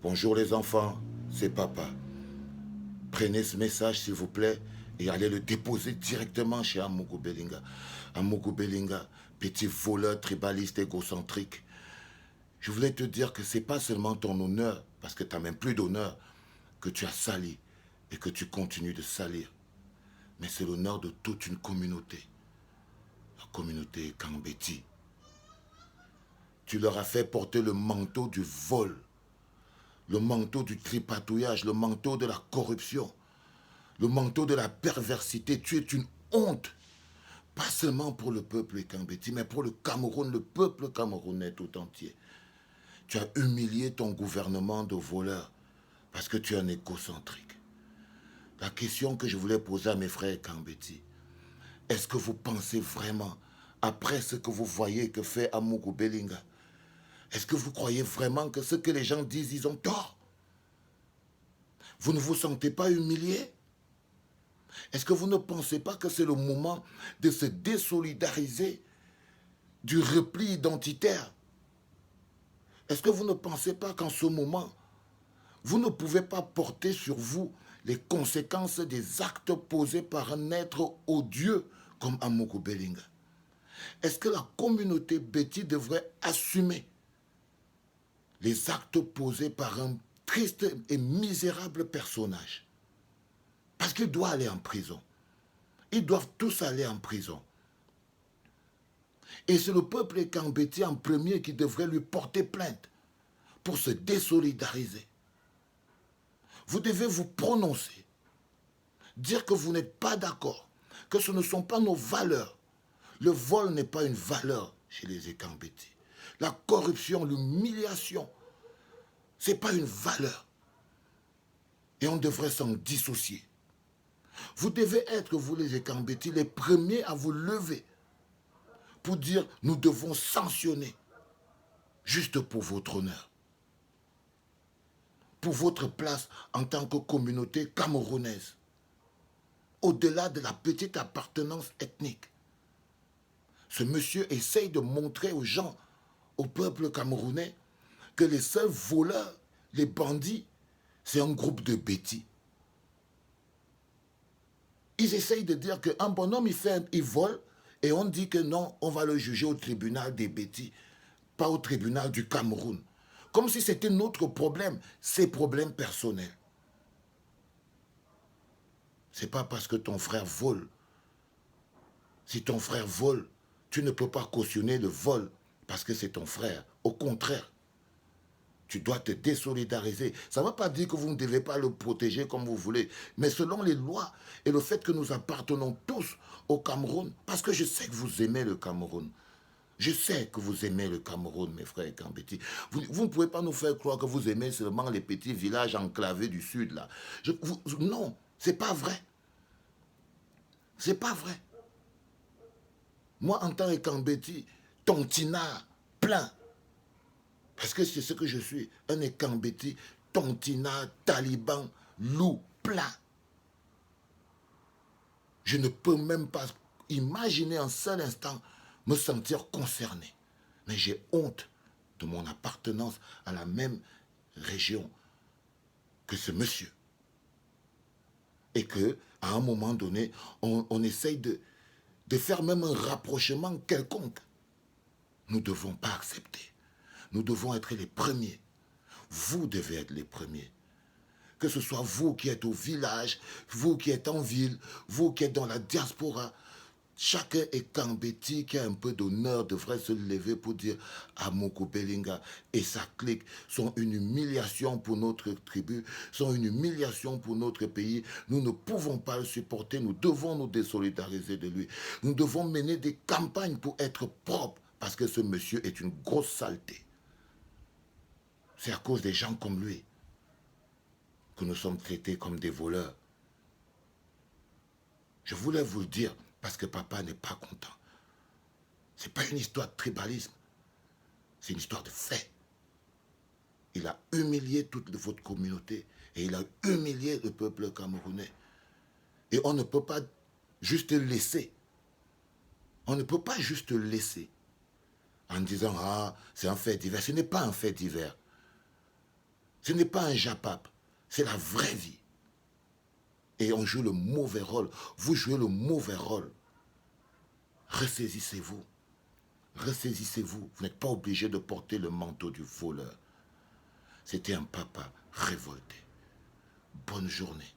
Bonjour les enfants, c'est papa. Prenez ce message s'il vous plaît et allez le déposer directement chez Amogo Belinga. Amogo Belinga, petit voleur tribaliste égocentrique. Je voulais te dire que c'est pas seulement ton honneur, parce que tu n'as même plus d'honneur, que tu as sali et que tu continues de salir. Mais c'est l'honneur de toute une communauté. La communauté Kambeti. Tu leur as fait porter le manteau du vol, le manteau du tripatouillage, le manteau de la corruption, le manteau de la perversité. Tu es une honte, pas seulement pour le peuple Kambeti, mais pour le Cameroun, le peuple camerounais tout entier. Tu as humilié ton gouvernement de voleurs parce que tu es un égocentrique. La question que je voulais poser à mes frères Kambeti, est-ce que vous pensez vraiment, après ce que vous voyez que fait Amogo Belinga, est-ce que vous croyez vraiment que ce que les gens disent, ils ont tort? Vous ne vous sentez pas humilié? Est-ce que vous ne pensez pas que c'est le moment de se désolidariser du repli identitaire? Est-ce que vous ne pensez pas qu'en ce moment, vous ne pouvez pas porter sur vous les conséquences des actes posés par un être odieux comme Amogo Belinga? Est-ce que la communauté Betty devrait assumer les actes posés par un triste et misérable personnage? Parce qu'il doit aller en prison. Ils doivent tous aller en prison. Et c'est le peuple Kambeti en premier qui devrait lui porter plainte pour se désolidariser. Vous devez vous prononcer, dire que vous n'êtes pas d'accord, que ce ne sont pas nos valeurs. Le vol n'est pas une valeur chez les Ekambeti. La corruption, l'humiliation, ce n'est pas une valeur. Et on devrait s'en dissocier. Vous devez être, vous les Ekambeti, les premiers à vous lever pour dire nous devons sanctionner, juste pour votre honneur, pour votre place en tant que communauté camerounaise, au-delà de la petite appartenance ethnique. Ce monsieur essaye de montrer aux gens, au peuple camerounais, que les seuls voleurs, les bandits, c'est un groupe de bêtis. Ils essayent de dire qu'un bonhomme, il vole, et on dit que non, on va le juger au tribunal des bêtis, pas au tribunal du Cameroun. Comme si c'était notre problème, ses problèmes personnels. C'est pas parce que ton frère vole. Si ton frère vole, tu ne peux pas cautionner le vol parce que c'est ton frère. Au contraire, tu dois te désolidariser. Ça ne veut pas dire que vous ne devez pas le protéger comme vous voulez, mais selon les lois et le fait que nous appartenons tous au Cameroun, parce que je sais que vous aimez le Cameroun. Je sais que vous aimez le Cameroun, mes frères Kambeti. Vous ne pouvez pas nous faire croire que vous aimez seulement les petits villages enclavés du sud, là. Non, c'est pas vrai. C'est pas vrai. Moi, en tant que Kambeti, tontinard plein. Parce que c'est ce que je suis. Un Ekambeti, tontinard, taliban, loup plein. Je ne peux même pas imaginer un seul instant me sentir concerné. Mais j'ai honte de mon appartenance à la même région que ce monsieur. Et que, à un moment donné, on essaye de faire même un rapprochement quelconque. Nous ne devons pas accepter. Nous devons être les premiers. Vous devez être les premiers. Que ce soit vous qui êtes au village, vous qui êtes en ville, vous qui êtes dans la diaspora, chacun est Kambeti qui a un peu d'honneur devrait se lever pour dire Amogo Belinga et sa clique sont une humiliation pour notre tribu, sont une humiliation pour notre pays. Nous ne pouvons pas le supporter, nous devons nous désolidariser de lui. Nous devons mener des campagnes pour être propres parce que ce monsieur est une grosse saleté. C'est à cause des gens comme lui que nous sommes traités comme des voleurs. Je voulais vous le dire parce que papa n'est pas content. Ce n'est pas une histoire de tribalisme. C'est une histoire de fait. Il a humilié toute votre communauté et il a humilié le peuple camerounais. Et on ne peut pas juste laisser. On ne peut pas juste laisser en disant « Ah, c'est un fait divers ». Ce n'est pas un fait divers. Ce n'est pas un japap, c'est la vraie vie. Et on joue le mauvais rôle. Vous jouez le mauvais rôle. Ressaisissez-vous. Ressaisissez-vous. Vous n'êtes pas obligé de porter le manteau du voleur. C'était un papa révolté. Bonne journée.